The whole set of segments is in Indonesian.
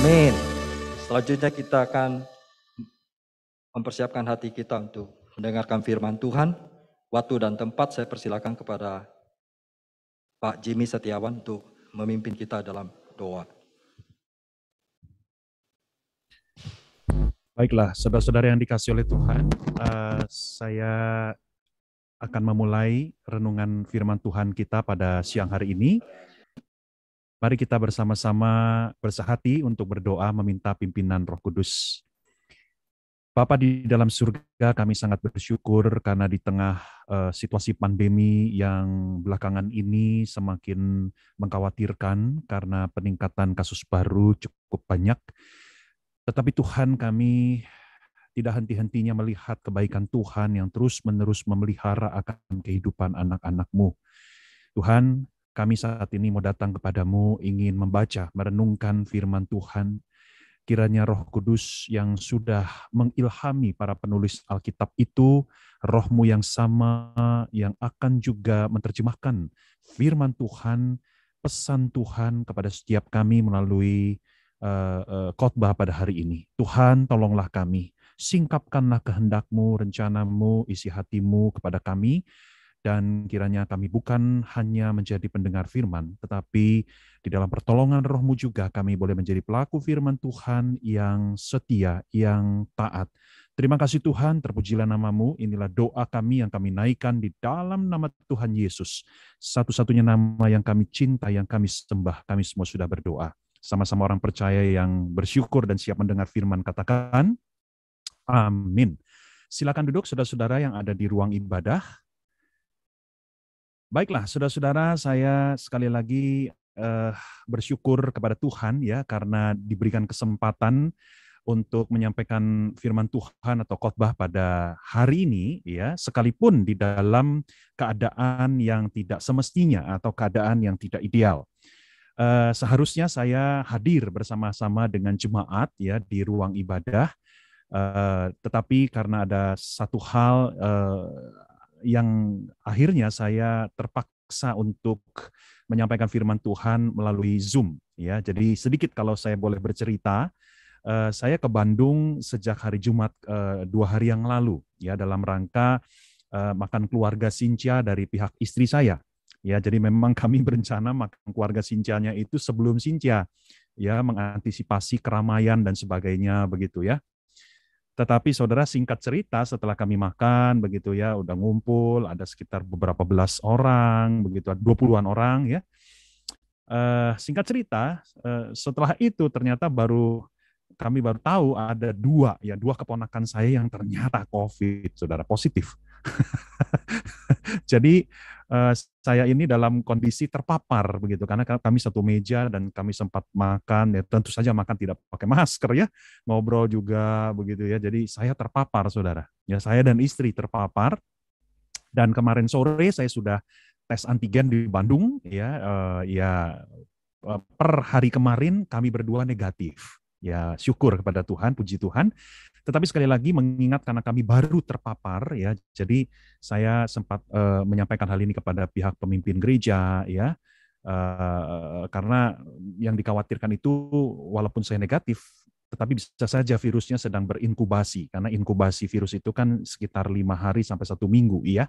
Amin. Selanjutnya kita akan mempersiapkan hati kita untuk mendengarkan firman Tuhan. Waktu dan tempat saya persilakan kepada Pak Jimmy Setiawan untuk memimpin kita dalam doa. Baiklah, saudara-saudara yang dikasih oleh Tuhan, saya akan memulai renungan firman Tuhan kita pada siang hari ini. Mari kita bersama-sama bersehati untuk berdoa meminta pimpinan Roh Kudus. Bapa di dalam surga, kami sangat bersyukur karena di tengah situasi pandemi yang belakangan ini semakin mengkhawatirkan karena peningkatan kasus baru cukup banyak. Tetapi Tuhan, kami tidak henti-hentinya melihat kebaikan Tuhan yang terus-menerus memelihara akan kehidupan anak-anak-Mu. Tuhan, kami saat ini mau datang kepadamu, ingin membaca, merenungkan firman Tuhan. Kiranya Roh Kudus yang sudah mengilhami para penulis Alkitab itu, Roh-Mu yang sama yang akan juga menerjemahkan firman Tuhan, pesan Tuhan kepada setiap kami melalui khotbah pada hari ini. Tuhan, tolonglah kami, singkapkanlah kehendak-Mu, rencana-Mu, isi hati-Mu kepada kami, dan kiranya kami bukan hanya menjadi pendengar firman, tetapi di dalam pertolongan Roh-Mu juga kami boleh menjadi pelaku firman Tuhan yang setia, yang taat. Terima kasih Tuhan, terpujilah nama-Mu, inilah doa kami yang kami naikkan di dalam nama Tuhan Yesus. Satu-satunya nama yang kami cinta, yang kami sembah, kami semua sudah berdoa. Sama-sama orang percaya yang bersyukur dan siap mendengar firman, katakan, amin. Silakan duduk saudara-saudara yang ada di ruang ibadah. Baiklah, saudara-saudara, saya sekali lagi bersyukur kepada Tuhan ya karena diberikan kesempatan untuk menyampaikan firman Tuhan atau khotbah pada hari ini ya, sekalipun di dalam keadaan yang tidak semestinya atau keadaan yang tidak ideal. Seharusnya saya hadir bersama-sama dengan jemaat ya di ruang ibadah, tetapi karena ada satu hal yang akhirnya saya terpaksa untuk menyampaikan firman Tuhan melalui Zoom ya. Jadi sedikit kalau saya boleh bercerita, saya ke Bandung sejak hari Jumat 2 hari yang lalu ya dalam rangka makan keluarga Sincia dari pihak istri saya. Ya, jadi memang kami berencana makan keluarga Sincianya itu sebelum Sincia ya, mengantisipasi keramaian dan sebagainya begitu ya. Tetapi saudara, singkat cerita, setelah kami makan begitu ya, udah ngumpul, ada sekitar beberapa belas orang begitu, 20-an orang ya. Singkat cerita, setelah itu ternyata kami baru tahu ada dua keponakan saya yang ternyata COVID, saudara, positif. Jadi saya ini dalam kondisi terpapar begitu karena kami satu meja dan kami sempat makan ya, tentu saja makan tidak pakai masker ya, ngobrol juga begitu ya. Jadi saya terpapar, saudara. Ya, saya dan istri terpapar, dan kemarin sore saya sudah tes antigen di Bandung per hari kemarin kami berdua negatif. Ya, syukur kepada Tuhan, puji Tuhan. Tetapi sekali lagi mengingat karena kami baru terpapar ya, jadi saya sempat menyampaikan hal ini kepada pihak pemimpin gereja ya, karena yang dikhawatirkan itu walaupun saya negatif, tetapi bisa saja virusnya sedang berinkubasi karena inkubasi virus itu kan sekitar 5 hari sampai 1 minggu ya.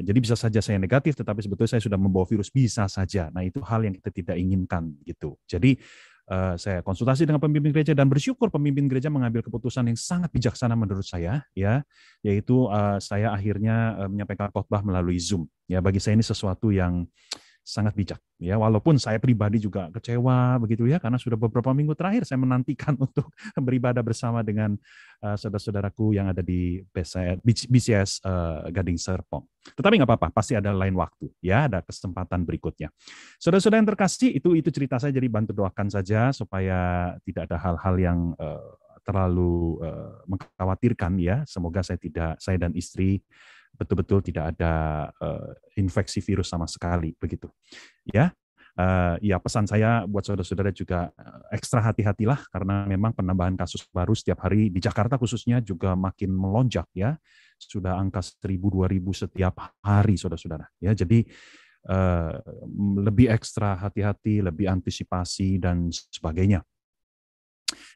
Jadi bisa saja saya negatif, tetapi sebetulnya saya sudah membawa virus, bisa saja. Nah, itu hal yang kita tidak inginkan gitu. Jadi saya konsultasi dengan pemimpin gereja dan bersyukur pemimpin gereja mengambil keputusan yang sangat bijaksana menurut saya ya, yaitu saya akhirnya menyampaikan khotbah melalui Zoom. Ya, bagi saya ini sesuatu yang sangat bijak ya, walaupun saya pribadi juga kecewa begitu ya, karena sudah beberapa minggu terakhir saya menantikan untuk beribadah bersama dengan saudara-saudaraku yang ada di BCS Gading Serpong. Tetapi nggak apa-apa, pasti ada lain waktu ya, ada kesempatan berikutnya. Saudara-saudara yang terkasih, itu cerita saya, jadi bantu doakan saja supaya tidak ada hal-hal yang terlalu mengkhawatirkan ya. Semoga saya dan istri betul-betul tidak ada infeksi virus sama sekali begitu ya. Ya, pesan saya buat saudara-saudara juga ekstra hati-hatilah karena memang penambahan kasus baru setiap hari di Jakarta khususnya juga makin melonjak ya, sudah angka 1.000-2.000 setiap hari, saudara-saudara ya. Jadi lebih ekstra hati-hati, lebih antisipasi dan sebagainya.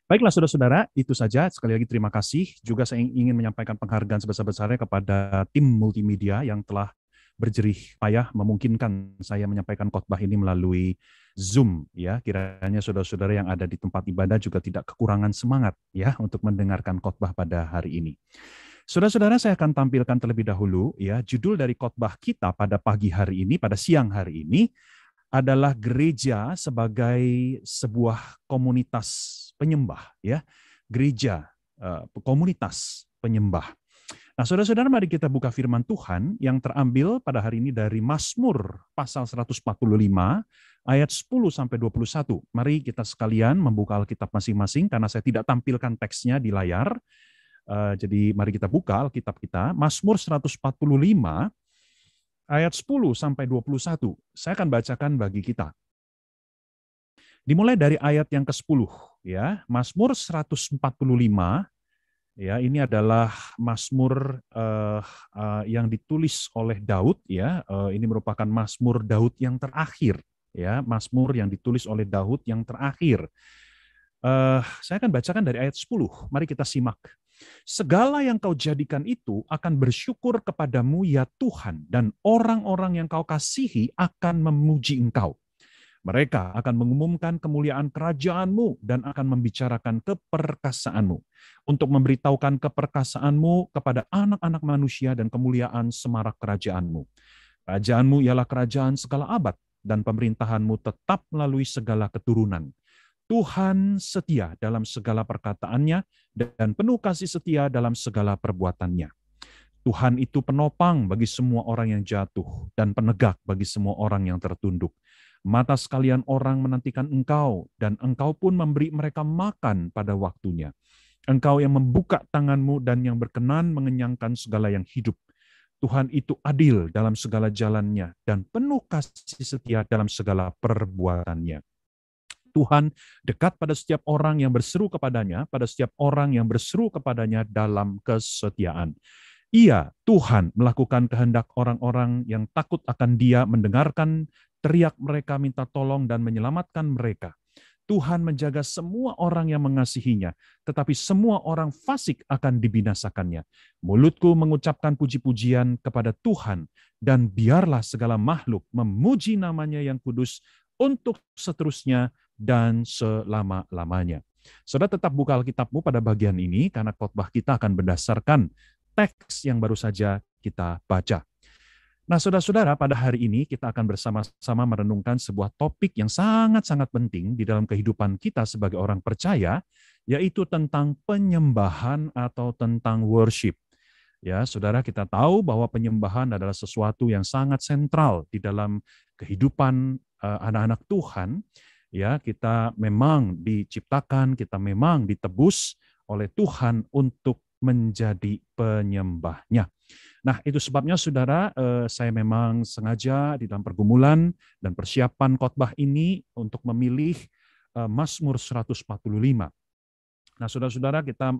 Baiklah saudara-saudara, itu saja. Sekali lagi terima kasih. Juga saya ingin menyampaikan penghargaan sebesar-besarnya kepada tim multimedia yang telah berjerih payah memungkinkan saya menyampaikan khotbah ini melalui Zoom. Ya, kiranya saudara-saudara yang ada di tempat ibadah juga tidak kekurangan semangat ya untuk mendengarkan khotbah pada hari ini. Saudara-saudara, saya akan tampilkan terlebih dahulu ya judul dari khotbah kita pada pagi hari ini, pada siang hari ini adalah gereja sebagai sebuah komunitas penyembah ya. Gereja komunitas penyembah. Nah, saudara-saudara, mari kita buka firman Tuhan yang terambil pada hari ini dari Mazmur pasal 145 ayat 10 sampai 21. Mari kita sekalian membuka Alkitab masing-masing karena saya tidak tampilkan teksnya di layar. Jadi mari kita buka Alkitab kita, Mazmur 145 ayat 10 sampai 21. Saya akan bacakan bagi kita. Dimulai dari ayat yang ke-10 ya. Mazmur 145 ya, ini adalah mazmur yang ditulis oleh Daud ya. Ini merupakan mazmur Daud yang terakhir ya, mazmur yang ditulis oleh Daud yang terakhir. Saya akan bacakan dari ayat 10. Mari kita simak. Segala yang kau jadikan itu akan bersyukur kepadamu ya Tuhan, dan orang-orang yang kau kasihi akan memuji engkau. Mereka akan mengumumkan kemuliaan kerajaanmu dan akan membicarakan keperkasaanmu, untuk memberitahukan keperkasaanmu kepada anak-anak manusia dan kemuliaan semarak kerajaanmu. Kerajaanmu ialah kerajaan segala abad, dan pemerintahanmu tetap melalui segala keturunan. Tuhan setia dalam segala perkataannya dan penuh kasih setia dalam segala perbuatannya. Tuhan itu penopang bagi semua orang yang jatuh dan penegak bagi semua orang yang tertunduk. Mata sekalian orang menantikan engkau dan engkau pun memberi mereka makan pada waktunya. Engkau yang membuka tanganmu dan yang berkenan mengenyangkan segala yang hidup. Tuhan itu adil dalam segala jalannya dan penuh kasih setia dalam segala perbuatannya. Tuhan dekat pada setiap orang yang berseru kepadanya, pada setiap orang yang berseru kepadanya dalam kesetiaan. Ia, Tuhan, melakukan kehendak orang-orang yang takut akan Dia, mendengarkan teriak mereka minta tolong dan menyelamatkan mereka. Tuhan menjaga semua orang yang mengasihinya, tetapi semua orang fasik akan dibinasakannya. Mulutku mengucapkan puji-pujian kepada Tuhan, dan biarlah segala makhluk memuji namanya yang kudus untuk seterusnya dan selama-lamanya. Saudara tetap buka Alkitabmu pada bagian ini karena khotbah kita akan berdasarkan teks yang baru saja kita baca. Nah, saudara-saudara, pada hari ini kita akan bersama-sama merenungkan sebuah topik yang sangat-sangat penting di dalam kehidupan kita sebagai orang percaya, yaitu tentang penyembahan atau tentang worship. Ya, saudara, kita tahu bahwa penyembahan adalah sesuatu yang sangat sentral di dalam kehidupan anak-anak Tuhan. Ya, kita memang diciptakan, kita memang ditebus oleh Tuhan untuk menjadi penyembahnya. Nah, itu sebabnya saudara, saya memang sengaja di dalam pergumulan dan persiapan khotbah ini untuk memilih Mazmur 145. Nah, saudara-saudara, kita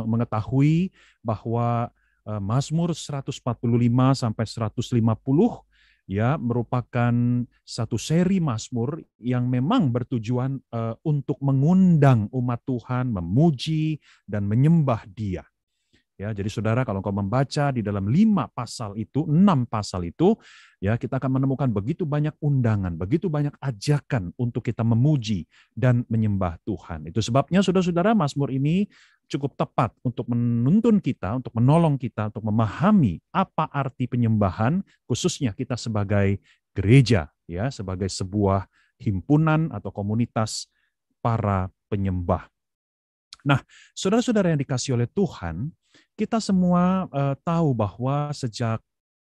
mengetahui bahwa Mazmur 145 sampai 150 ya merupakan satu seri mazmur yang memang bertujuan untuk mengundang umat Tuhan memuji dan menyembah Dia. Ya, jadi saudara, kalau kau membaca di dalam 6 pasal itu, ya kita akan menemukan begitu banyak undangan, begitu banyak ajakan untuk kita memuji dan menyembah Tuhan. Itu sebabnya saudara-saudara, Mazmur ini cukup tepat untuk menuntun kita, untuk menolong kita, untuk memahami apa arti penyembahan, khususnya kita sebagai gereja, ya, sebagai sebuah himpunan atau komunitas para penyembah. Nah, saudara-saudara yang dikasihi oleh Tuhan, kita semua tahu bahwa sejak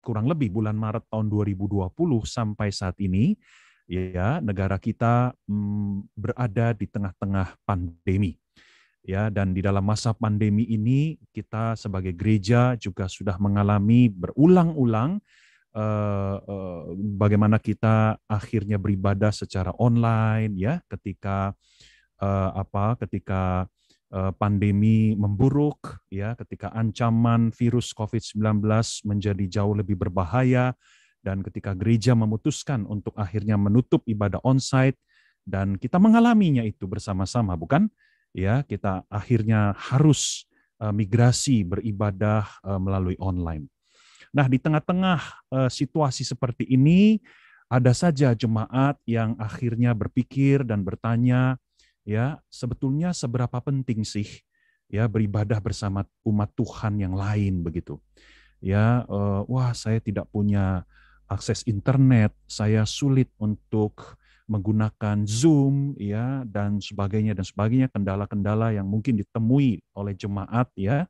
kurang lebih bulan Maret tahun 2020 sampai saat ini, ya negara kita berada di tengah-tengah pandemi. Ya, dan di dalam masa pandemi ini kita sebagai gereja juga sudah mengalami berulang-ulang bagaimana kita akhirnya beribadah secara online, ya ketika pandemi memburuk, ya, ketika ancaman virus COVID-19 menjadi jauh lebih berbahaya, dan ketika gereja memutuskan untuk akhirnya menutup ibadah onsite, dan kita mengalaminya itu bersama-sama, bukan? ya kita akhirnya harus migrasi beribadah melalui online. Nah, di tengah-tengah situasi seperti ini, ada saja jemaat yang akhirnya berpikir dan bertanya, ya sebetulnya seberapa penting sih ya beribadah bersama umat Tuhan yang lain begitu. Ya, wah saya tidak punya akses internet, saya sulit untuk menggunakan Zoom ya dan sebagainya kendala-kendala yang mungkin ditemui oleh jemaat ya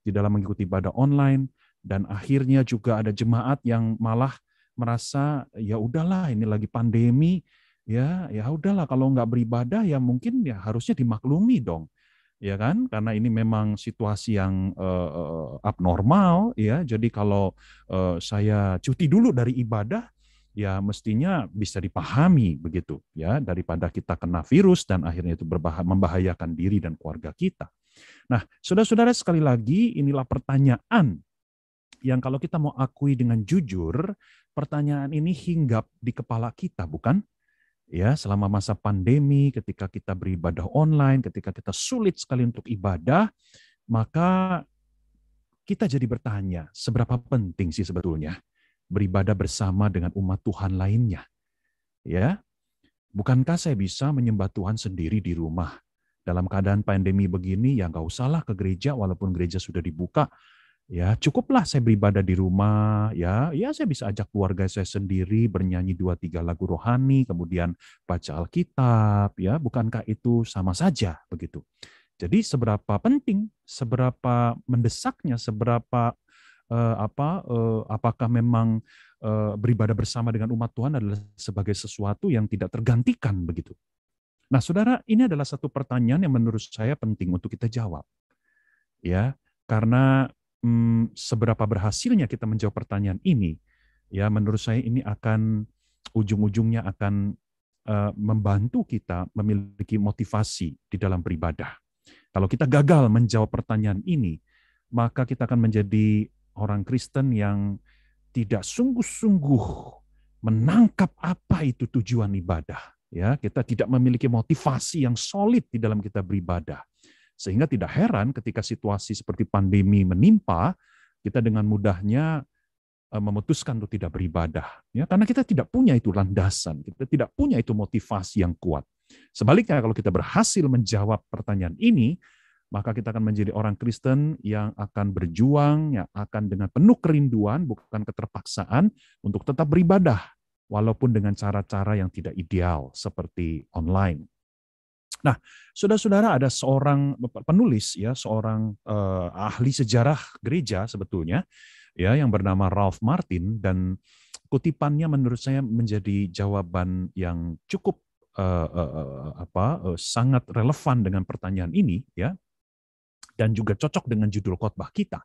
di dalam mengikuti ibadah online. Dan akhirnya juga ada jemaat yang malah merasa ya udahlah ini lagi pandemi ya udahlah kalau nggak beribadah ya mungkin ya harusnya dimaklumi dong ya kan karena ini memang situasi yang abnormal ya jadi kalau saya cuti dulu dari ibadah ya mestinya bisa dipahami begitu ya daripada kita kena virus dan akhirnya itu membahayakan diri dan keluarga kita. Nah, saudara-saudara sekali lagi inilah pertanyaan yang kalau kita mau akui dengan jujur, pertanyaan ini hinggap di kepala kita, bukan? Ya, selama masa pandemi, ketika kita beribadah online, ketika kita sulit sekali untuk ibadah, maka kita jadi bertanya, seberapa penting sih sebetulnya beribadah bersama dengan umat Tuhan lainnya? Ya, bukankah saya bisa menyembah Tuhan sendiri di rumah? Dalam keadaan pandemi begini, ya nggak usahlah ke gereja, walaupun gereja sudah dibuka, ya cukuplah saya beribadah di rumah, ya saya bisa ajak keluarga saya sendiri bernyanyi 2-3 lagu rohani, kemudian baca Alkitab, ya bukankah itu sama saja begitu? Jadi seberapa penting, seberapa mendesaknya, seberapa apakah memang beribadah bersama dengan umat Tuhan adalah sebagai sesuatu yang tidak tergantikan begitu? Nah, saudara, ini adalah satu pertanyaan yang menurut saya penting untuk kita jawab, ya, karena seberapa berhasilnya kita menjawab pertanyaan ini, ya menurut saya ini akan ujung-ujungnya akan membantu kita memiliki motivasi di dalam beribadah. Kalau kita gagal menjawab pertanyaan ini, maka kita akan menjadi orang Kristen yang tidak sungguh-sungguh menangkap apa itu tujuan ibadah. Ya, kita tidak memiliki motivasi yang solid di dalam kita beribadah. Sehingga tidak heran ketika situasi seperti pandemi menimpa, kita dengan mudahnya memutuskan untuk tidak beribadah. Ya, karena kita tidak punya itu landasan, kita tidak punya itu motivasi yang kuat. Sebaliknya kalau kita berhasil menjawab pertanyaan ini, maka kita akan menjadi orang Kristen yang akan berjuang, yang akan dengan penuh kerinduan, bukan keterpaksaan, untuk tetap beribadah, walaupun dengan cara-cara yang tidak ideal, seperti online. Nah, saudara-saudara ada seorang penulis, ya, seorang ahli sejarah gereja sebetulnya, ya, yang bernama Ralph Martin, dan kutipannya menurut saya menjadi jawaban yang cukup sangat relevan dengan pertanyaan ini, ya, dan juga cocok dengan judul khotbah kita.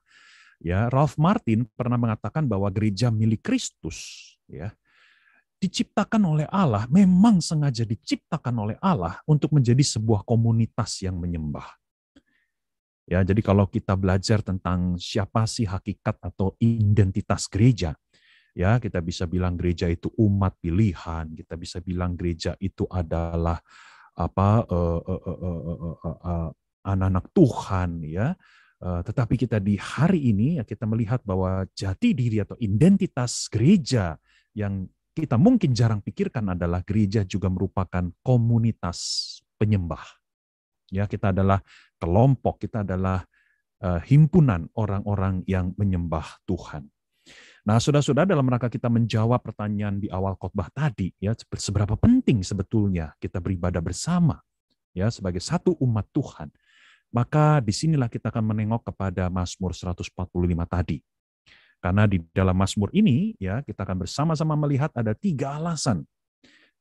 Ya, Ralph Martin pernah mengatakan bahwa gereja milik Kristus, ya, diciptakan oleh Allah, memang sengaja diciptakan oleh Allah untuk menjadi sebuah komunitas yang menyembah. Ya, jadi kalau kita belajar tentang siapa sih hakikat atau identitas gereja, ya kita bisa bilang gereja itu umat pilihan, kita bisa bilang gereja itu adalah anak-anak Tuhan, ya. Tetapi kita di hari ini ya kita melihat bahwa jati diri atau identitas gereja yang kita mungkin jarang pikirkan adalah gereja juga merupakan komunitas penyembah. Ya, kita adalah kelompok, kita adalah himpunan orang-orang yang menyembah Tuhan. Nah, saudara-saudara, dalam rangka kita menjawab pertanyaan di awal khotbah tadi, ya seberapa penting sebetulnya kita beribadah bersama, ya sebagai satu umat Tuhan. Maka disinilah kita akan menengok kepada Mazmur 145 tadi. Karena di dalam Mazmur ini, ya kita akan bersama-sama melihat ada 3 alasan.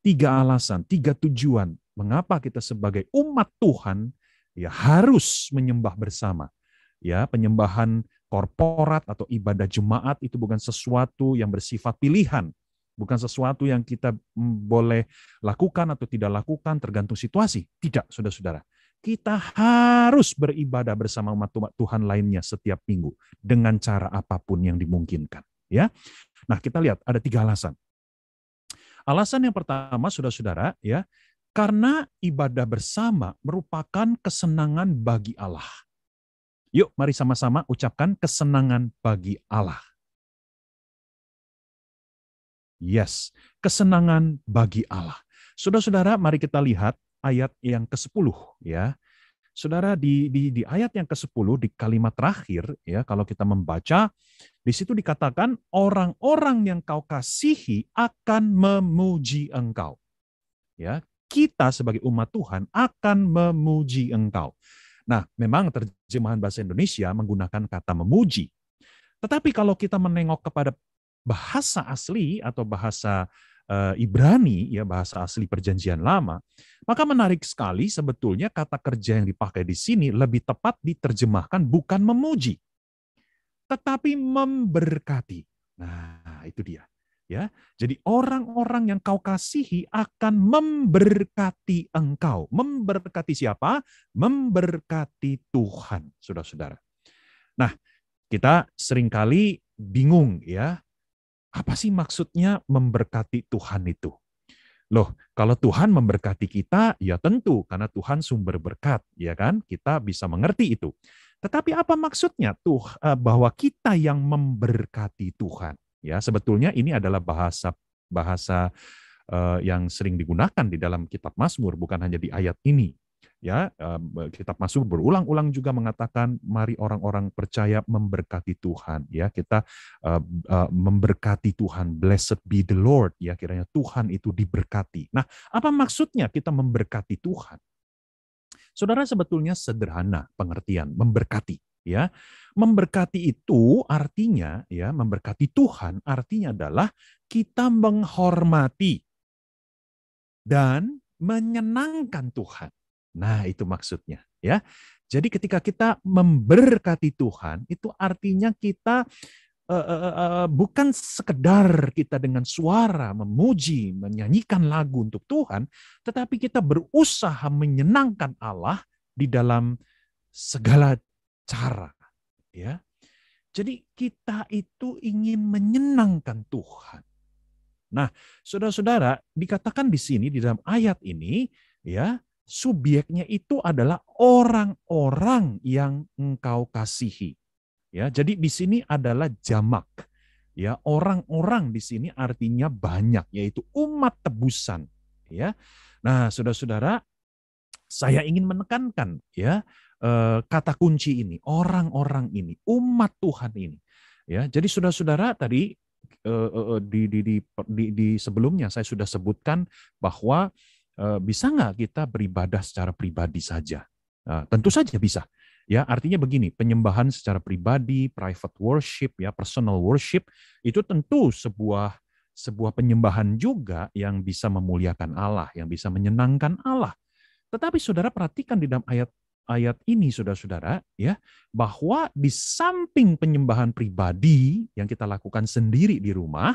3 tujuan mengapa kita sebagai umat Tuhan ya harus menyembah bersama. Ya, penyembahan korporat atau ibadah jemaat itu bukan sesuatu yang bersifat pilihan, bukan sesuatu yang kita boleh lakukan atau tidak lakukan tergantung situasi. Tidak, saudara-saudara. Kita harus beribadah bersama umat Tuhan lainnya setiap minggu dengan cara apapun yang dimungkinkan. Ya, nah kita lihat ada 3 alasan. Alasan yang pertama, saudara-saudara, ya, Karena ibadah bersama merupakan kesenangan bagi Allah. Yuk, mari sama-sama ucapkan kesenangan bagi Allah. Yes, kesenangan bagi Allah. Saudara-saudara, mari kita lihat ayat yang ke-10 ya. Saudara, di ayat yang ke-10 di kalimat terakhir ya, kalau kita membaca di situ dikatakan orang-orang yang kau kasihi akan memuji engkau. Ya, kita sebagai umat Tuhan akan memuji engkau. Nah, memang terjemahan bahasa Indonesia menggunakan kata memuji. Tetapi kalau kita menengok kepada bahasa asli atau bahasa Ibrani, ya bahasa asli Perjanjian Lama, maka menarik sekali sebetulnya kata kerja yang dipakai di sini lebih tepat diterjemahkan bukan memuji, tetapi memberkati. Nah, itu dia. Ya, jadi orang-orang yang kau kasihi akan memberkati engkau. Memberkati siapa? Memberkati Tuhan, saudara-saudara. Nah, kita seringkali bingung ya, apa sih maksudnya memberkati Tuhan itu? Loh, kalau Tuhan memberkati kita, ya tentu karena Tuhan sumber berkat, ya kan? Kita bisa mengerti itu. Tetapi apa maksudnya tuh bahwa kita yang memberkati Tuhan? Ya, sebetulnya ini adalah bahasa yang sering digunakan di dalam kitab Mazmur, bukan hanya di ayat ini. Ya, kitab Mazmur berulang-ulang juga mengatakan mari orang-orang percaya memberkati Tuhan, ya. Kita memberkati Tuhan, blessed be the Lord, ya, kiranya Tuhan itu diberkati. Nah, apa maksudnya kita memberkati Tuhan? Saudara, sebetulnya sederhana pengertian memberkati, ya. Memberkati itu artinya, ya, memberkati Tuhan artinya adalah kita menghormati dan menyenangkan Tuhan. Nah, itu maksudnya, ya. Jadi ketika kita memberkati Tuhan, itu artinya kita bukan sekedar kita dengan suara memuji, menyanyikan lagu untuk Tuhan, tetapi kita berusaha menyenangkan Allah di dalam segala cara, ya. Jadi kita itu ingin menyenangkan Tuhan. Nah, saudara-saudara, dikatakan di sini di dalam ayat ini, ya, subjeknya itu adalah orang-orang yang engkau kasihi. Ya, jadi di sini adalah jamak. Ya, orang-orang di sini artinya banyak, yaitu umat tebusan. Ya, nah, saudara-saudara, saya ingin menekankan ya kata kunci ini, orang-orang ini, umat Tuhan ini. Ya, jadi saudara-saudara tadi di sebelumnya saya sudah sebutkan bahwa bisa nggak kita beribadah secara pribadi saja? Tentu saja bisa. Ya, artinya begini, penyembahan secara pribadi, private worship, ya, personal worship itu tentu sebuah penyembahan juga yang bisa memuliakan Allah, yang bisa menyenangkan Allah. Tetapi saudara perhatikan di dalam ayat ini, saudara-saudara, ya, bahwa di samping penyembahan pribadi yang kita lakukan sendiri di rumah,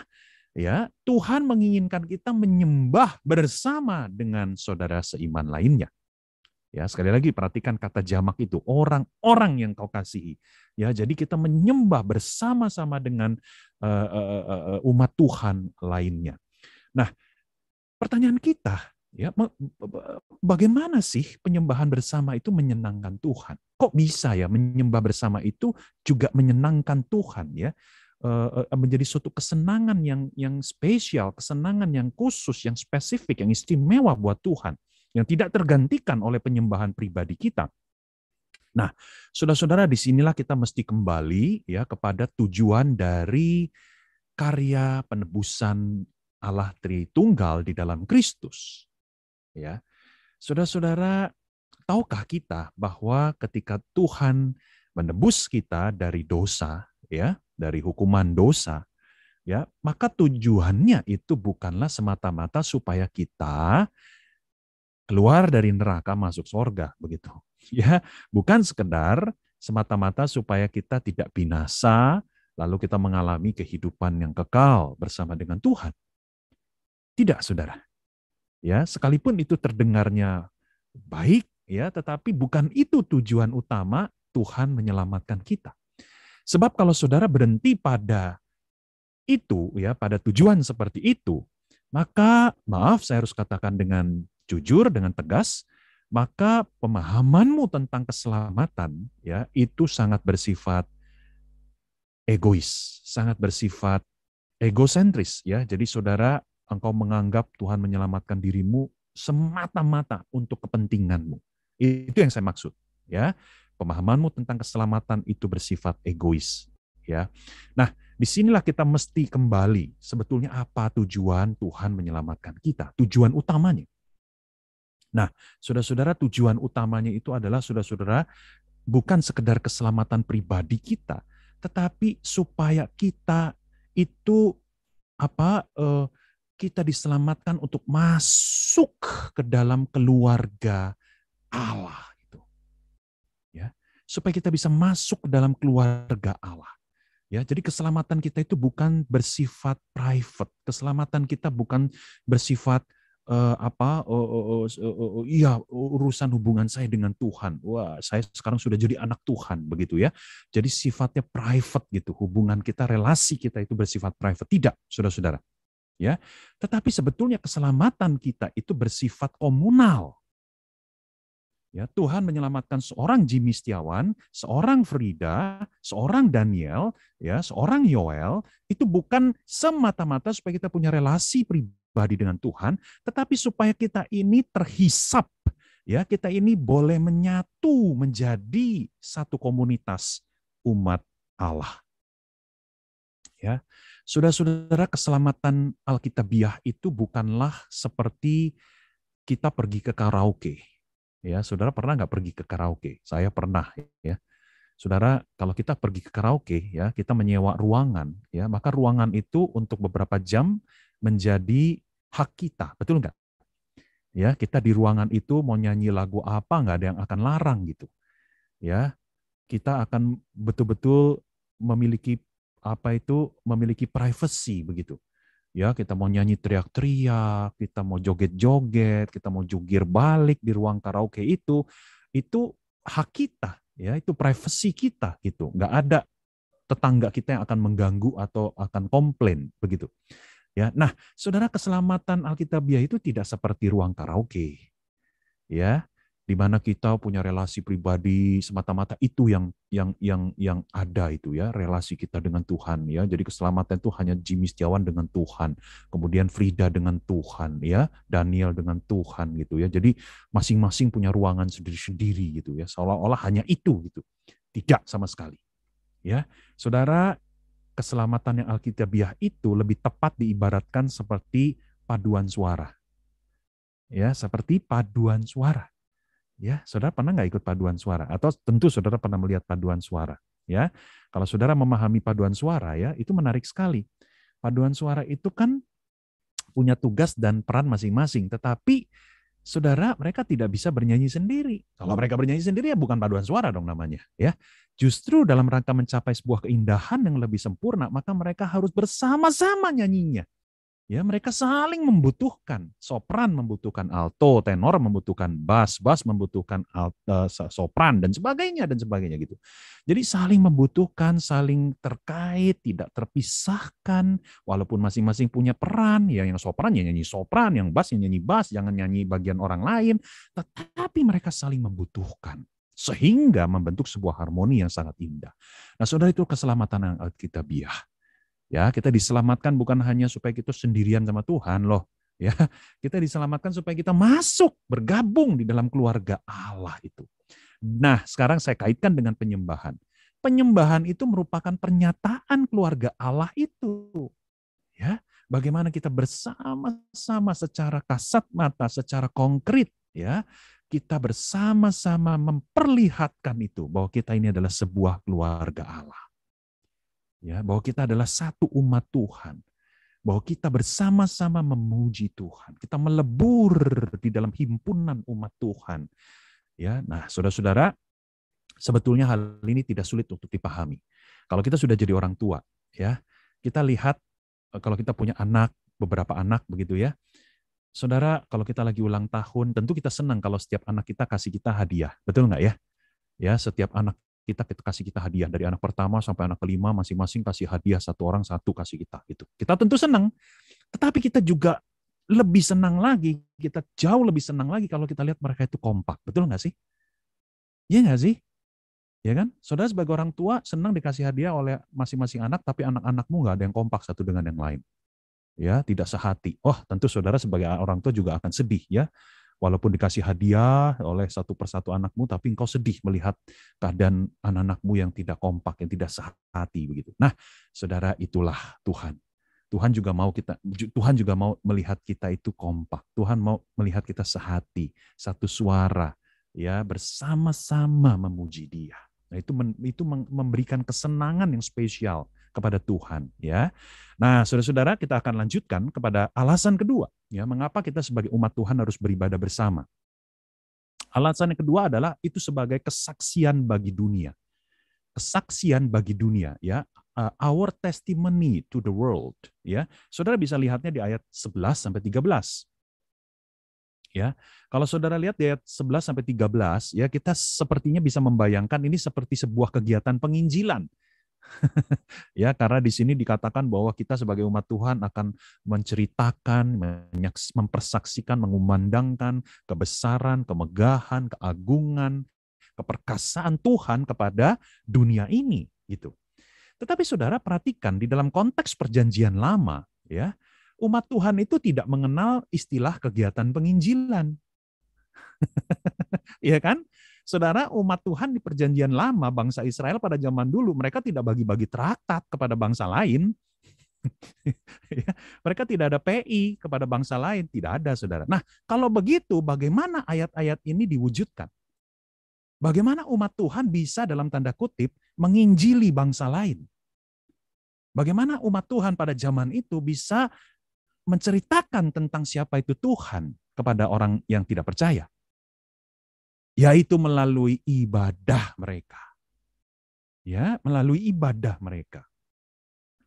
ya, Tuhan menginginkan kita menyembah bersama dengan saudara seiman lainnya. Ya, sekali lagi perhatikan kata jamak itu, orang-orang yang kau kasihi. Ya, jadi kita menyembah bersama-sama dengan umat Tuhan lainnya. Nah, pertanyaan kita, ya, bagaimana sih penyembahan bersama itu menyenangkan Tuhan? Kok bisa ya menyembah bersama itu juga menyenangkan Tuhan, ya? Menjadi suatu kesenangan yang spesial, kesenangan yang khusus, yang spesifik, yang istimewa buat Tuhan, yang tidak tergantikan oleh penyembahan pribadi kita. Nah, saudara-saudara, disinilah kita mesti kembali ya kepada tujuan dari karya penebusan Allah Tritunggal di dalam Kristus. Ya, saudara-saudara, tahukah kita bahwa ketika Tuhan menebus kita dari dosa, ya, dari hukuman dosa, ya, maka tujuannya itu bukanlah semata-mata supaya kita keluar dari neraka masuk surga, begitu. Ya, bukan sekedar semata-mata supaya kita tidak binasa, lalu kita mengalami kehidupan yang kekal bersama dengan Tuhan. Tidak, saudara. Ya, sekalipun itu terdengarnya baik, ya, tetapi bukan itu tujuan utama Tuhan menyelamatkan kita. Sebab kalau saudara berhenti pada itu, ya, pada tujuan seperti itu, maka maaf saya harus katakan dengan jujur, dengan tegas, maka pemahamanmu tentang keselamatan ya itu sangat bersifat egois, sangat bersifat egosentris ya. Jadi saudara, engkau menganggap Tuhan menyelamatkan dirimu semata-mata untuk kepentinganmu. Itu yang saya maksud ya. Pemahamanmu tentang keselamatan itu bersifat egois ya. Nah, disinilah kita mesti kembali sebetulnya apa tujuan Tuhan menyelamatkan kita, tujuan utamanya. Nah, saudara-saudara, tujuan utamanya itu adalah saudara-saudara bukan sekedar keselamatan pribadi kita, tetapi supaya kita itu kita diselamatkan untuk masuk ke dalam keluarga Allah itu. Ya, supaya kita bisa masuk ke dalam keluarga Allah. Ya, jadi keselamatan kita itu bukan bersifat private. Keselamatan kita bukan bersifat urusan hubungan saya dengan Tuhan. Wah, saya sekarang sudah jadi anak Tuhan begitu ya. Jadi sifatnya private gitu. Hubungan kita, relasi kita itu bersifat private. Tidak, saudara-saudara. Ya, tetapi sebetulnya keselamatan kita itu bersifat komunal. Ya, Tuhan menyelamatkan seorang Jimmy Setiawan, seorang Frida, seorang Daniel, ya, seorang Yoel, itu bukan semata-mata supaya kita punya relasi pribadi dengan Tuhan, tetapi supaya kita ini terhisap, ya, kita ini boleh menyatu menjadi satu komunitas umat Allah. Ya, saudara-saudara, keselamatan Alkitabiah itu bukanlah seperti kita pergi ke karaoke. Ya, saudara pernah nggak pergi ke karaoke? Saya pernah ya. Saudara, kalau kita pergi ke karaoke ya, kita menyewa ruangan ya, maka ruangan itu untuk beberapa jam menjadi hak kita, betul nggak? Ya, kita di ruangan itu mau nyanyi lagu apa nggak ada yang akan larang gitu. Ya, kita akan betul-betul memiliki memiliki privacy begitu. Ya, kita mau nyanyi teriak-teriak, kita mau joget-joget, kita mau jungkir balik di ruang karaoke itu hak kita, ya, itu privasi kita gitu. Nggak ada tetangga kita yang akan mengganggu atau akan komplain begitu. Ya, nah, saudara, keselamatan Alkitabiah itu tidak seperti ruang karaoke. Ya, di mana kita punya relasi pribadi semata-mata itu yang ada itu ya, relasi kita dengan Tuhan ya. Jadi keselamatan itu hanya Jimmy Setiawan dengan Tuhan, kemudian Frida dengan Tuhan ya, Daniel dengan Tuhan gitu ya. Jadi masing-masing punya ruangan sendiri-sendiri gitu ya, seolah-olah hanya itu gitu. Tidak sama sekali. Ya, saudara, keselamatan yang Alkitabiah itu lebih tepat diibaratkan seperti paduan suara. Ya, seperti paduan suara. Ya, saudara pernah nggak ikut paduan suara? Atau tentu saudara pernah melihat paduan suara. Ya, kalau saudara memahami paduan suara ya, itu menarik sekali. Paduan suara itu kan punya tugas dan peran masing-masing, tetapi saudara mereka tidak bisa bernyanyi sendiri. Kalau mereka bernyanyi sendiri ya bukan paduan suara dong namanya. Ya, justru dalam rangka mencapai sebuah keindahan yang lebih sempurna, maka mereka harus bersama-sama nyanyinya. Ya, mereka saling membutuhkan. Sopran membutuhkan alto, tenor membutuhkan bass membutuhkan sopran dan sebagainya gitu. Jadi saling membutuhkan, saling terkait, tidak terpisahkan walaupun masing-masing punya peran. Ya, yang sopran ya nyanyi sopran, yang bass ya nyanyi bass, jangan nyanyi bagian orang lain, tetapi mereka saling membutuhkan sehingga membentuk sebuah harmoni yang sangat indah. Nah, saudara, itu keselamatan yang Alkitabiah. Ya, kita diselamatkan bukan hanya supaya kita sendirian sama Tuhan loh. Ya, kita diselamatkan supaya kita masuk, bergabung di dalam keluarga Allah itu. Nah, sekarang saya kaitkan dengan penyembahan. Penyembahan itu merupakan pernyataan keluarga Allah itu. Ya, bagaimana kita bersama-sama secara kasat mata, secara konkret, ya, kita bersama-sama memperlihatkan itu bahwa kita ini adalah sebuah keluarga Allah. Ya, bahwa kita adalah satu umat Tuhan, bahwa kita bersama-sama memuji Tuhan, kita melebur di dalam himpunan umat Tuhan. Ya, nah, saudara-saudara, sebetulnya hal ini tidak sulit untuk dipahami. Kalau kita sudah jadi orang tua, ya, kita lihat kalau kita punya anak, beberapa anak begitu ya. Saudara, kalau kita lagi ulang tahun, tentu kita senang kalau setiap anak kita kasih kita hadiah, betul nggak ya? Ya, setiap anak kita kasih kita hadiah dari anak pertama sampai anak kelima masing-masing kasih hadiah, satu orang satu kasih kita gitu. Kita tentu senang. Tetapi kita juga lebih senang lagi, kita jauh lebih senang lagi kalau kita lihat mereka itu kompak. Betul nggak sih? Iya nggak sih? Ya kan? Saudara sebagai orang tua senang dikasih hadiah oleh masing-masing anak, tapi anak-anakmu nggak ada yang kompak satu dengan yang lain. Ya, tidak sehati. Oh, tentu saudara sebagai orang tua juga akan sedih ya. Walaupun dikasih hadiah oleh satu persatu anakmu, tapi engkau sedih melihat keadaan anak-anakmu yang tidak kompak, yang tidak sehati begitu. Nah, saudara, itulah Tuhan. Tuhan juga mau melihat kita itu kompak. Tuhan mau melihat kita sehati, satu suara, ya, bersama-sama memuji Dia. Nah, itu memberikan kesenangan yang spesial kepada Tuhan, ya. Nah, saudara-saudara, kita akan lanjutkan kepada alasan kedua, ya, mengapa kita sebagai umat Tuhan harus beribadah bersama. Alasan yang kedua adalah itu sebagai kesaksian bagi dunia. Kesaksian bagi dunia, ya. Our testimony to the world, ya. Saudara bisa lihatnya di ayat 11 sampai 13. Ya, kalau saudara lihat di ayat 11 sampai 13, ya, kita sepertinya bisa membayangkan ini seperti sebuah kegiatan penginjilan. Ya, karena di sini dikatakan bahwa kita sebagai umat Tuhan akan menceritakan, mempersaksikan, mengumandangkan kebesaran, kemegahan, keagungan, keperkasaan Tuhan kepada dunia ini, gitu. Tetapi saudara perhatikan di dalam konteks perjanjian lama, ya, umat Tuhan itu tidak mengenal istilah kegiatan penginjilan. Iya kan? Saudara, umat Tuhan di perjanjian lama, bangsa Israel pada zaman dulu, mereka tidak bagi-bagi traktat kepada bangsa lain. Mereka tidak ada PI kepada bangsa lain. Tidak ada, saudara. Nah, kalau begitu, bagaimana ayat-ayat ini diwujudkan? Bagaimana umat Tuhan bisa dalam tanda kutip menginjili bangsa lain? Bagaimana umat Tuhan pada zaman itu bisa menceritakan tentang siapa itu Tuhan kepada orang yang tidak percaya? Yaitu melalui ibadah mereka. Ya, melalui ibadah mereka.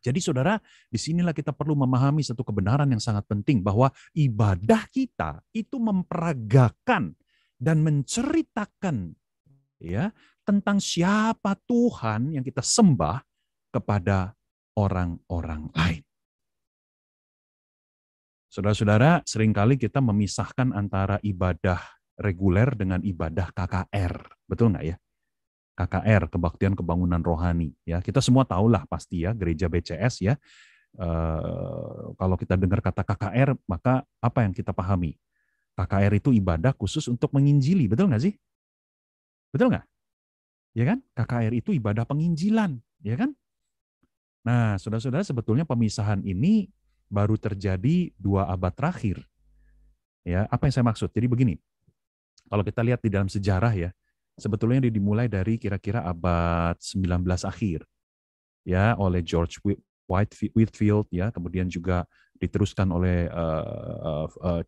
Jadi saudara, disinilah kita perlu memahami satu kebenaran yang sangat penting, bahwa ibadah kita itu memperagakan dan menceritakan, ya, tentang siapa Tuhan yang kita sembah kepada orang-orang lain. Saudara-saudara, seringkali kita memisahkan antara ibadah reguler dengan ibadah KKR. Betul nggak ya? KKR, Kebaktian Kebangunan Rohani. Ya, kita semua tahulah pasti ya, gereja BCS ya. Kalau kita dengar kata KKR, maka apa yang kita pahami? KKR itu ibadah khusus untuk menginjili, betul nggak sih? Betul nggak? Ya kan? KKR itu ibadah penginjilan, ya kan? Nah, saudara-saudara, sebetulnya pemisahan ini baru terjadi 2 abad terakhir. Ya, apa yang saya maksud? Jadi begini, kalau kita lihat di dalam sejarah ya, sebetulnya dimulai dari kira-kira abad 19 akhir. Ya, oleh George Whitefield ya, kemudian juga diteruskan oleh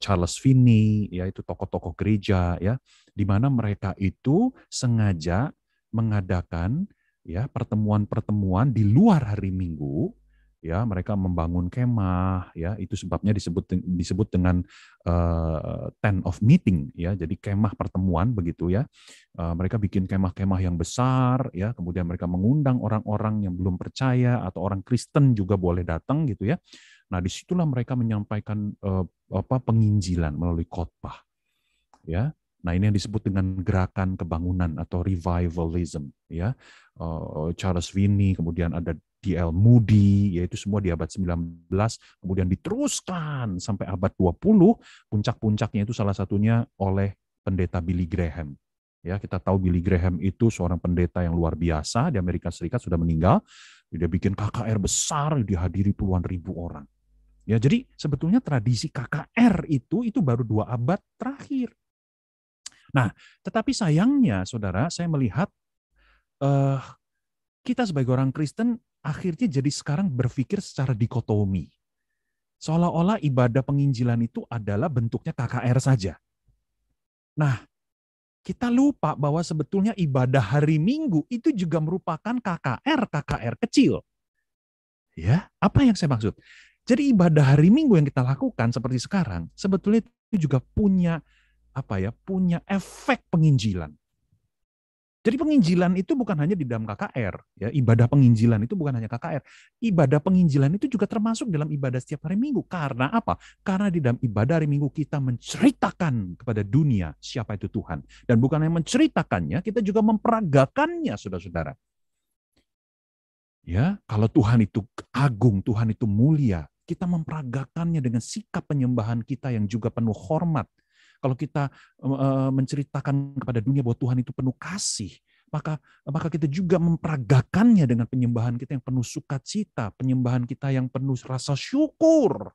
Charles Finney, ya, itu tokoh-tokoh gereja ya, di mana mereka itu sengaja mengadakan ya pertemuan-pertemuan di luar hari Minggu. Ya, mereka membangun kemah, ya, itu sebabnya disebut dengan tent of meeting, ya, jadi kemah pertemuan begitu ya. Mereka bikin kemah-kemah yang besar, ya, kemudian mereka mengundang orang-orang yang belum percaya atau orang Kristen juga boleh datang gitu ya. Nah, disitulah mereka menyampaikan penginjilan melalui khotbah, ya. Nah, ini yang disebut dengan gerakan kebangunan atau revivalism, ya. Charles Finney, kemudian ada D.L. Moody, yaitu semua di abad 19, kemudian diteruskan sampai abad 20, puncak-puncaknya itu salah satunya oleh pendeta Billy Graham. Ya, kita tahu Billy Graham itu seorang pendeta yang luar biasa di Amerika Serikat, sudah meninggal. Dia bikin KKR besar, dihadiri puluhan ribu orang. Ya, jadi sebetulnya tradisi KKR itu baru 2 abad terakhir. Nah, tetapi sayangnya, saudara, saya melihat kita sebagai orang Kristen akhirnya jadi sekarang berpikir secara dikotomi. Seolah-olah ibadah penginjilan itu adalah bentuknya KKR saja. Nah, kita lupa bahwa sebetulnya ibadah hari Minggu itu juga merupakan KKR kecil. Ya, apa yang saya maksud? Jadi ibadah hari Minggu yang kita lakukan seperti sekarang, sebetulnya itu juga punya punya efek penginjilan. Jadi penginjilan itu bukan hanya di dalam KKR, ya, ibadah penginjilan itu bukan hanya KKR. Ibadah penginjilan itu juga termasuk dalam ibadah setiap hari Minggu. Karena apa? Karena di dalam ibadah hari Minggu kita menceritakan kepada dunia siapa itu Tuhan. Dan bukan hanya menceritakannya, kita juga memperagakannya, saudara-saudara. Ya, kalau Tuhan itu agung, Tuhan itu mulia, kita memperagakannya dengan sikap penyembahan kita yang juga penuh hormat. Kalau kita menceritakan kepada dunia bahwa Tuhan itu penuh kasih, maka kita juga memperagakannya dengan penyembahan kita yang penuh sukacita, penyembahan kita yang penuh rasa syukur.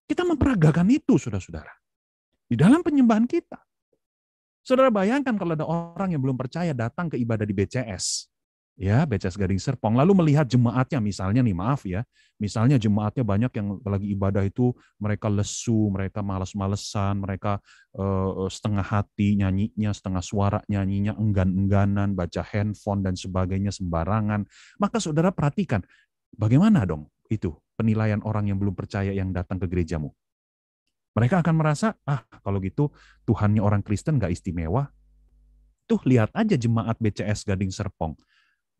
Kita memperagakan itu, saudara-saudara, di dalam penyembahan kita. Saudara bayangkan kalau ada orang yang belum percaya datang ke ibadah di BCS, ya, BCS Gading Serpong, lalu melihat jemaatnya, misalnya nih, maaf ya, misalnya jemaatnya banyak yang lagi ibadah itu mereka lesu, mereka malas-malesan, mereka setengah hati nyanyinya, setengah suara nyanyinya, enggan-engganan, baca handphone dan sebagainya sembarangan. Maka saudara perhatikan, bagaimana dong itu penilaian orang yang belum percaya yang datang ke gerejamu? Mereka akan merasa, kalau gitu Tuhannya orang Kristen gak istimewa. Tuh lihat aja jemaat BCS Gading Serpong.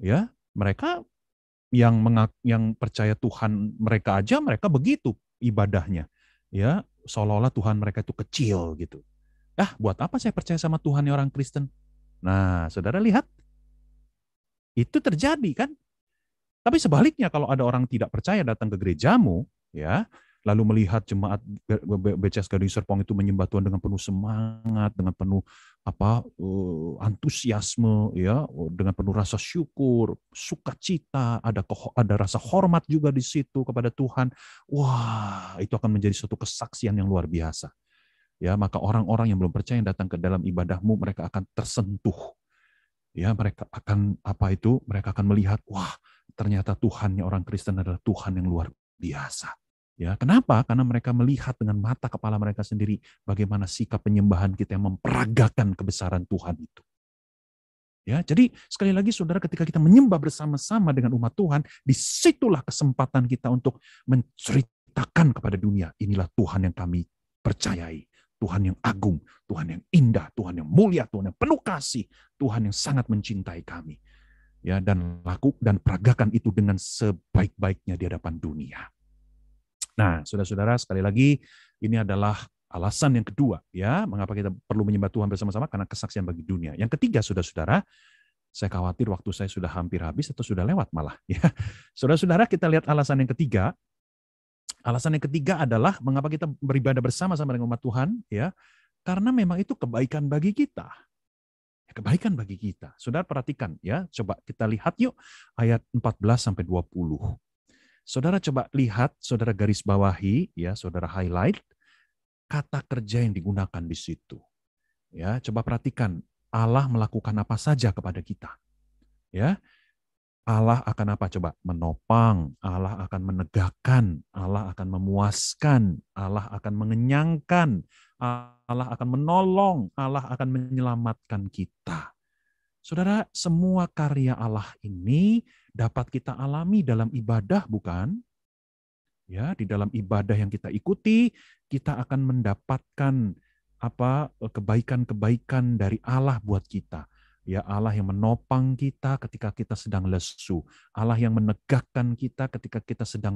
Ya, mereka yang percaya Tuhan mereka aja, mereka begitu ibadahnya. Ya, seolah-olah Tuhan mereka itu kecil gitu. Buat apa saya percaya sama Tuhannya orang Kristen? Nah, saudara lihat, itu terjadi kan? Tapi sebaliknya kalau ada orang tidak percaya datang ke gerejamu, ya, lalu melihat jemaat BCS Gading Serpong itu menyembah Tuhan dengan penuh semangat, dengan penuh antusiasme, ya, dengan penuh rasa syukur, sukacita, ada rasa hormat juga di situ kepada Tuhan. Wah, itu akan menjadi suatu kesaksian yang luar biasa. Ya, maka orang-orang yang belum percaya yang datang ke dalam ibadahmu, mereka akan tersentuh. Ya, mereka akan mereka akan melihat, wah, ternyata Tuhannya orang Kristen adalah Tuhan yang luar biasa. Ya, kenapa? Karena mereka melihat dengan mata kepala mereka sendiri bagaimana sikap penyembahan kita yang memperagakan kebesaran Tuhan itu. Ya, jadi sekali lagi saudara, ketika kita menyembah bersama-sama dengan umat Tuhan, disitulah kesempatan kita untuk menceritakan kepada dunia, inilah Tuhan yang kami percayai. Tuhan yang agung, Tuhan yang indah, Tuhan yang mulia, Tuhan yang penuh kasih, Tuhan yang sangat mencintai kami. Ya, dan peragakan itu dengan sebaik-baiknya di hadapan dunia. Nah, saudara-saudara, sekali lagi ini adalah alasan yang kedua, ya, mengapa kita perlu menyembah Tuhan bersama-sama, karena kesaksian bagi dunia. Yang ketiga, saudara-saudara, saya khawatir waktu saya sudah hampir habis atau sudah lewat malah. Ya, saudara-saudara, kita lihat alasan yang ketiga. Alasan yang ketiga adalah mengapa kita beribadah bersama-sama dengan umat Tuhan, ya, karena memang itu kebaikan bagi kita. Kebaikan bagi kita. Saudara perhatikan, ya, coba kita lihat yuk ayat 14-20. Saudara coba lihat, saudara garis bawahi, ya, saudara highlight kata kerja yang digunakan di situ. Ya, coba perhatikan, Allah melakukan apa saja kepada kita. Ya, Allah akan apa? Coba menopang, Allah akan menegakkan, Allah akan memuaskan, Allah akan mengenyangkan, Allah akan menolong, Allah akan menyelamatkan kita. Saudara, semua karya Allah ini dapat kita alami dalam ibadah, bukan? Ya, di dalam ibadah yang kita ikuti, kita akan mendapatkan kebaikan-kebaikan dari Allah buat kita. Ya, Allah yang menopang kita ketika kita sedang lesu, Allah yang menegakkan kita ketika kita sedang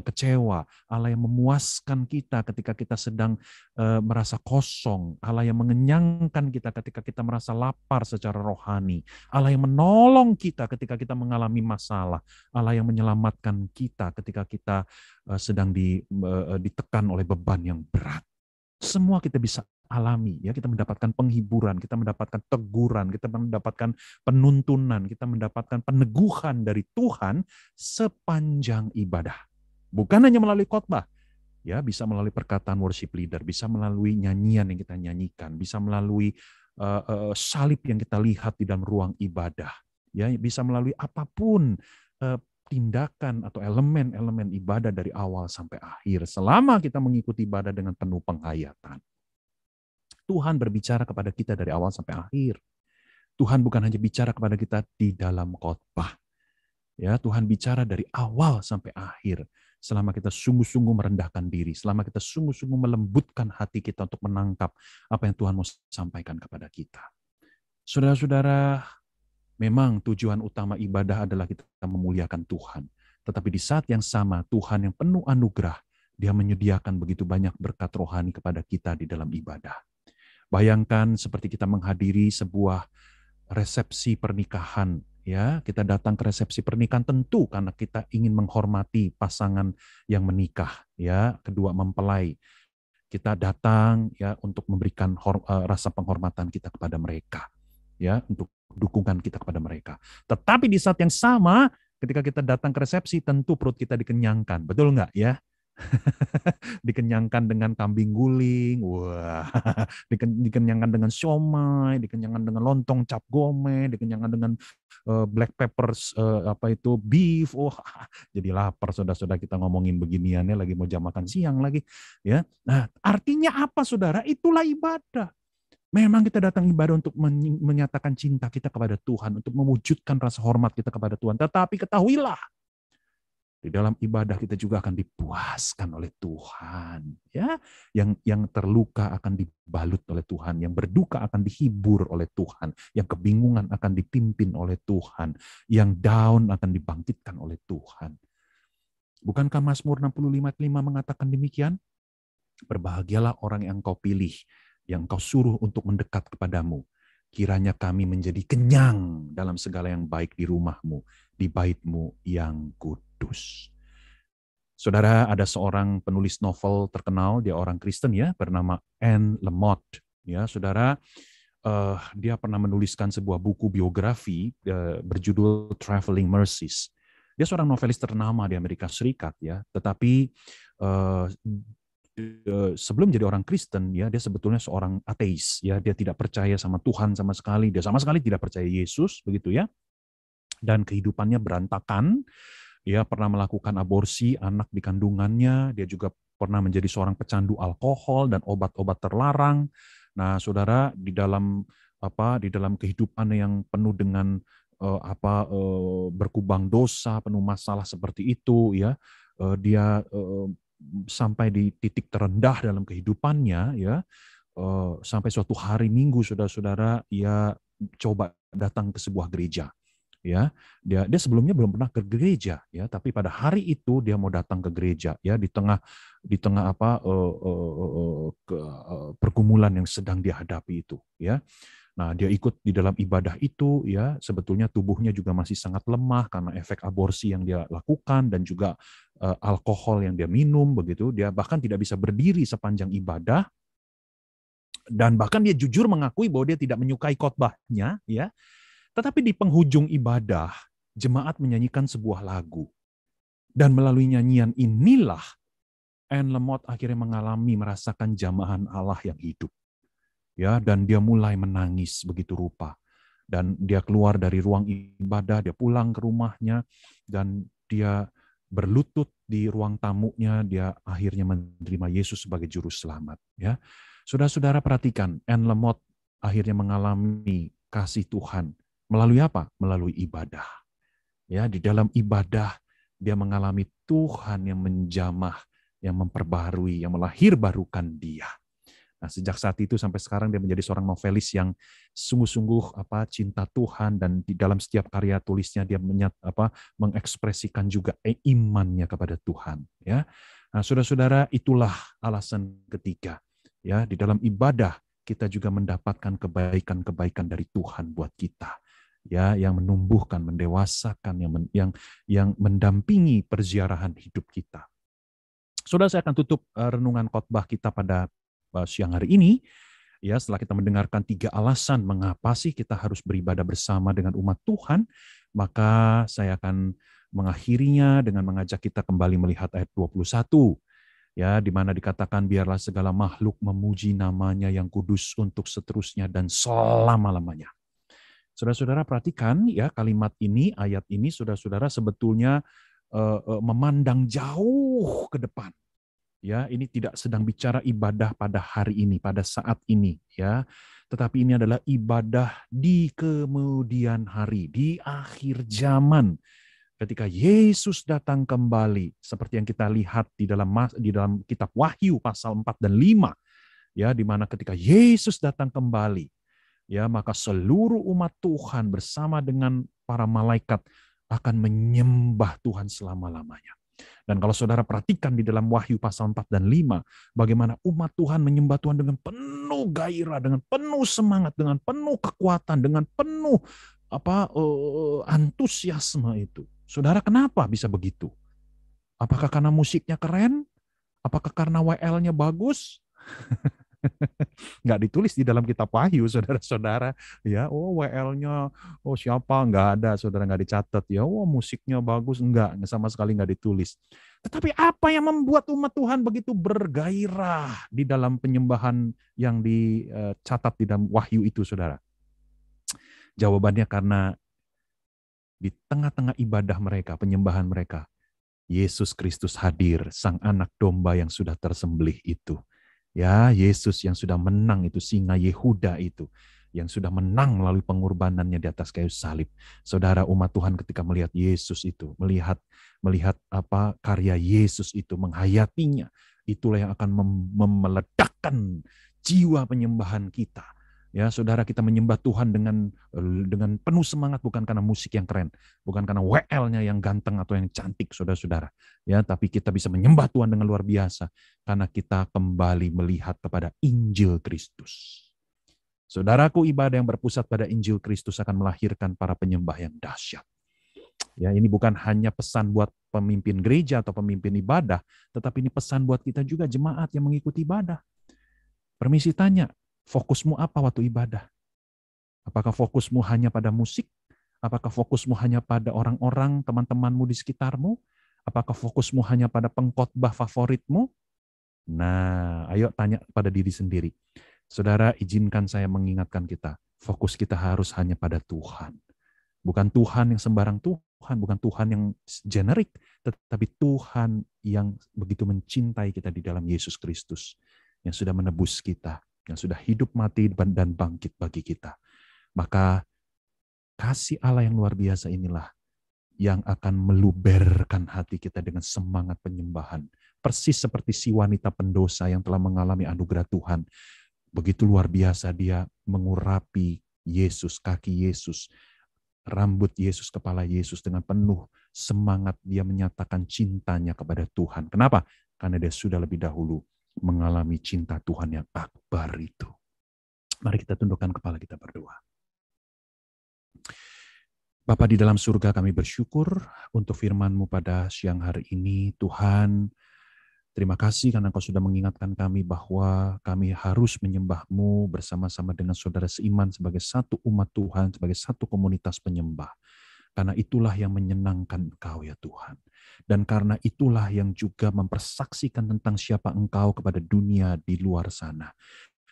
kecewa, Allah yang memuaskan kita ketika kita sedang merasa kosong, Allah yang mengenyangkan kita ketika kita merasa lapar secara rohani, Allah yang menolong kita ketika kita mengalami masalah, Allah yang menyelamatkan kita ketika kita sedang ditekan oleh beban yang berat. Semua kita bisa alami, ya, kita mendapatkan penghiburan, kita mendapatkan teguran, kita mendapatkan penuntunan, kita mendapatkan peneguhan dari Tuhan sepanjang ibadah. Bukan hanya melalui khotbah, ya, bisa melalui perkataan worship leader, bisa melalui nyanyian yang kita nyanyikan, bisa melalui salib yang kita lihat di dalam ruang ibadah, ya, bisa melalui apapun tindakan atau elemen-elemen ibadah dari awal sampai akhir, selama kita mengikuti ibadah dengan penuh penghayatan. Tuhan berbicara kepada kita dari awal sampai akhir. Tuhan bukan hanya bicara kepada kita di dalam khotbah. Ya, Tuhan bicara dari awal sampai akhir. Selama kita sungguh-sungguh merendahkan diri, selama kita sungguh-sungguh melembutkan hati kita untuk menangkap apa yang Tuhan mau sampaikan kepada kita. Saudara-saudara, memang tujuan utama ibadah adalah kita memuliakan Tuhan. Tetapi di saat yang sama, Tuhan yang penuh anugerah, Dia menyediakan begitu banyak berkat rohani kepada kita di dalam ibadah. Bayangkan seperti kita menghadiri sebuah resepsi pernikahan, ya. Kita datang ke resepsi pernikahan tentu karena kita ingin menghormati pasangan yang menikah, ya, kedua mempelai. Kita datang ya untuk memberikan rasa penghormatan kita kepada mereka, ya, untuk dukungan kita kepada mereka. Tetapi di saat yang sama, ketika kita datang ke resepsi, tentu perut kita dikenyangkan, betul nggak ya? Dikenyangkan dengan kambing guling, wah, dikenyangkan dengan siomay, dikenyangkan dengan lontong cap gome, dikenyangkan dengan black peppers apa itu beef, wah, jadi lapar saudara-saudara kita ngomongin beginiannya lagi mau jam makan siang lagi, ya. Nah, artinya apa saudara? Itulah ibadah. Memang kita datang ibadah untuk menyatakan cinta kita kepada Tuhan, untuk mewujudkan rasa hormat kita kepada Tuhan. Tetapi ketahuilah, di dalam ibadah kita juga akan dipuaskan oleh Tuhan, ya. Yang terluka akan dibalut oleh Tuhan, yang berduka akan dihibur oleh Tuhan, yang kebingungan akan dipimpin oleh Tuhan, yang down akan dibangkitkan oleh Tuhan. Bukankah Mazmur 65:5 mengatakan demikian? Berbahagialah orang yang kau pilih, yang kau suruh untuk mendekat kepadamu. Kiranya kami menjadi kenyang dalam segala yang baik di rumahmu, di baitmu yang kudus. Saudara, ada seorang penulis novel terkenal, dia orang Kristen ya, bernama Anne Lamott. Ya, saudara, dia pernah menuliskan sebuah buku biografi berjudul Traveling Mercies. Dia seorang novelis ternama di Amerika Serikat ya, tetapi sebelum jadi orang Kristen ya, dia sebetulnya seorang ateis ya, dia tidak percaya sama Tuhan sama sekali, dia sama sekali tidak percaya Yesus begitu ya. Dan kehidupannya berantakan. Dia pernah melakukan aborsi anak di kandungannya, dia juga pernah menjadi seorang pecandu alkohol dan obat-obat terlarang. Nah, saudara, di dalam kehidupan yang penuh dengan berkubang dosa, penuh masalah seperti itu ya, dia sampai di titik terendah dalam kehidupannya ya, sampai suatu hari Minggu saudara-saudara ia coba datang ke sebuah gereja ya. Dia sebelumnya belum pernah ke gereja ya, tapi pada hari itu dia mau datang ke gereja ya, di tengah pergumulan yang sedang dihadapi itu ya. Nah, dia ikut di dalam ibadah itu ya, sebetulnya tubuhnya juga masih sangat lemah karena efek aborsi yang dia lakukan dan juga alkohol yang dia minum begitu. Dia bahkan tidak bisa berdiri sepanjang ibadah, dan bahkan dia jujur mengakui bahwa dia tidak menyukai khotbahnya ya. Tetapi di penghujung ibadah, jemaat menyanyikan sebuah lagu. Dan melalui nyanyian inilah Anne Lamott akhirnya merasakan jamahan Allah yang hidup. Ya, dan dia mulai menangis begitu rupa. Dan dia keluar dari ruang ibadah, dia pulang ke rumahnya, dan dia berlutut di ruang tamunya, dia akhirnya menerima Yesus sebagai juru selamat. Ya, saudara-saudara perhatikan, Anne Lamott akhirnya mengalami kasih Tuhan melalui apa? Melalui ibadah. Ya, di dalam ibadah dia mengalami Tuhan yang menjamah, yang memperbarui, yang melahirbarukan dia. Nah, sejak saat itu sampai sekarang dia menjadi seorang novelis yang sungguh-sungguh cinta Tuhan, dan di dalam setiap karya tulisnya dia mengekspresikan juga imannya kepada Tuhan. Ya, nah, saudara-saudara, itulah alasan ketiga. Ya, di dalam ibadah kita juga mendapatkan kebaikan-kebaikan dari Tuhan buat kita. Ya, yang menumbuhkan, mendewasakan, yang mendampingi perziarahan hidup kita. Saudara, saya akan tutup renungan khotbah kita pada siang hari ini, ya, setelah kita mendengarkan 3 alasan mengapa sih kita harus beribadah bersama dengan umat Tuhan, maka saya akan mengakhirinya dengan mengajak kita kembali melihat ayat 21, ya, di mana dikatakan biarlah segala makhluk memuji namanya yang kudus untuk seterusnya dan selama-lamanya. Saudara-saudara perhatikan ya, kalimat ini, ayat ini, saudara-saudara sebetulnya memandang jauh ke depan. Ya, ini tidak sedang bicara ibadah pada hari ini, pada saat ini, ya. Tetapi ini adalah ibadah di kemudian hari, di akhir zaman. Ketika Yesus datang kembali, seperti yang kita lihat di dalam kitab Wahyu pasal 4 dan 5, ya, di mana ketika Yesus datang kembali, ya maka seluruh umat Tuhan bersama dengan para malaikat akan menyembah Tuhan selama-lamanya. Dan kalau saudara perhatikan di dalam Wahyu pasal 4 dan 5, bagaimana umat Tuhan menyembah Tuhan dengan penuh gairah, dengan penuh semangat, dengan penuh kekuatan, dengan penuh antusiasme itu. Saudara, kenapa bisa begitu? Apakah karena musiknya keren? Apakah karena WL-nya bagus? Nggak ditulis di dalam kitab Wahyu, saudara-saudara. Ya, oh WL-nya, oh siapa? Nggak ada, saudara, nggak dicatat. Ya, oh musiknya bagus, nggak sama sekali nggak ditulis. Tetapi apa yang membuat umat Tuhan begitu bergairah di dalam penyembahan yang dicatat di dalam Wahyu itu, saudara? Jawabannya karena di tengah-tengah ibadah mereka, penyembahan mereka, Yesus Kristus hadir, sang anak domba yang sudah tersembelih itu. Ya, Yesus yang sudah menang itu, singa Yehuda itu, yang sudah menang melalui pengorbanannya di atas kayu salib. Saudara, umat Tuhan ketika melihat Yesus itu, melihat apa karya Yesus itu, menghayatinya, itulah yang akan meledakkan jiwa penyembahan kita. Ya, saudara, kita menyembah Tuhan dengan penuh semangat, bukan karena musik yang keren, bukan karena WL-nya yang ganteng atau yang cantik, saudara-saudara. Ya, tapi kita bisa menyembah Tuhan dengan luar biasa karena kita kembali melihat kepada Injil Kristus. Saudaraku, ibadah yang berpusat pada Injil Kristus akan melahirkan para penyembah yang dahsyat. Ya, ini bukan hanya pesan buat pemimpin gereja atau pemimpin ibadah, tetapi ini pesan buat kita juga, jemaat yang mengikuti ibadah. Permisi tanya, fokusmu apa waktu ibadah? Apakah fokusmu hanya pada musik? Apakah fokusmu hanya pada orang-orang, teman-temanmu di sekitarmu? Apakah fokusmu hanya pada pengkhotbah favoritmu? Nah, ayo tanya pada diri sendiri. Saudara, izinkan saya mengingatkan kita, fokus kita harus hanya pada Tuhan. Bukan Tuhan yang sembarang Tuhan, bukan Tuhan yang generik, tetapi Tuhan yang begitu mencintai kita di dalam Yesus Kristus, yang sudah menebus kita, yang sudah hidup mati dan bangkit bagi kita. Maka kasih Allah yang luar biasa inilah yang akan meluberkan hati kita dengan semangat penyembahan. Persis seperti si wanita pendosa yang telah mengalami anugerah Tuhan. Begitu luar biasa dia mengurapi Yesus, kaki Yesus, rambut Yesus, kepala Yesus dengan penuh semangat dia menyatakan cintanya kepada Tuhan. Kenapa? Karena dia sudah lebih dahulu mengalami cinta Tuhan yang akbar itu. Mari kita tundukkan kepala, kita berdoa. Bapa di dalam surga, kami bersyukur untuk firman-Mu pada siang hari ini. Tuhan, terima kasih karena Engkau sudah mengingatkan kami bahwa kami harus menyembah-Mu bersama-sama dengan saudara seiman sebagai satu umat Tuhan, sebagai satu komunitas penyembah. Karena itulah yang menyenangkan Engkau ya Tuhan. Dan karena itulah yang juga mempersaksikan tentang siapa Engkau kepada dunia di luar sana.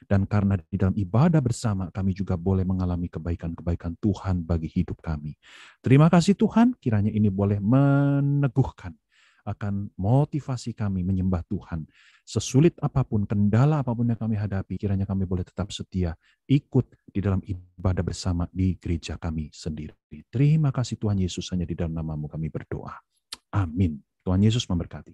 Dan karena di dalam ibadah bersama kami juga boleh mengalami kebaikan-kebaikan Tuhan bagi hidup kami. Terima kasih Tuhan, kiranya ini boleh meneguhkan akan motivasi kami menyembah Tuhan. Sesulit apapun, kendala apapun yang kami hadapi, kiranya kami boleh tetap setia ikut di dalam ibadah bersama di gereja kami sendiri. Terima kasih Tuhan Yesus, hanya di dalam nama-Mu kami berdoa. Amin. Tuhan Yesus memberkati.